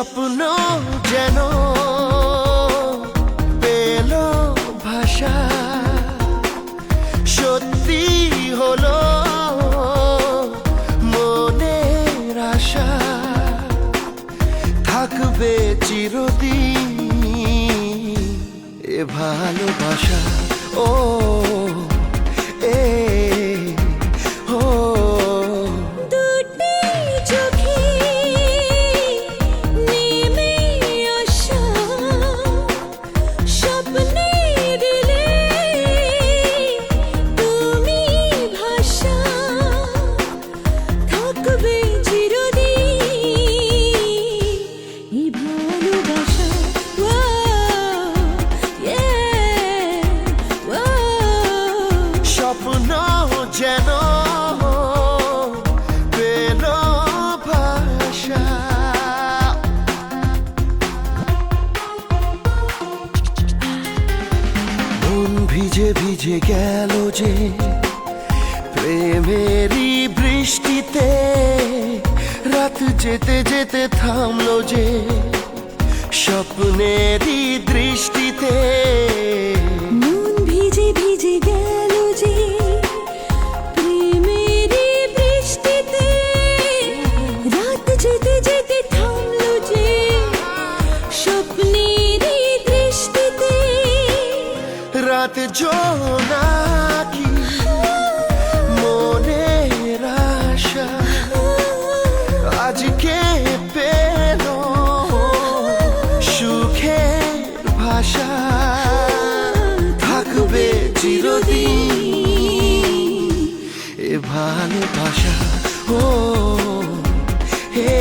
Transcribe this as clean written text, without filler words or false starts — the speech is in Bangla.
স্বপ্ন যেন পেল ভাষা, সত্যি হলো মনের আশা, থাকবে চিরদিন এ ভালোবাসা। ও এ ও দুটি চোখে নেমে আসা স্বপ্নে দিলে তুমি ভাষা, থাকবে চিরদিন এই ভালোবাসা। স্বপ্ন যেন পেল ভাষা। মন ভিজে ভিজে গেল যে প্রেমেরই বৃষ্টিতে, রাত যেতে যেতে থামলো যে স্বপ্নেরই দৃষ্টিতে। মন ভিজে ভিজে গেল যে প্রেমেরই বৃষ্টিতে, রাত যেতে যেতে থামলো যে স্বপ্নেরই দৃষ্টিতে। রাত জোনাকি মনের আশা আজকে পেল সুখের ভাষা, থাকবে চিরদিন এ ভালোবাসা। ও হে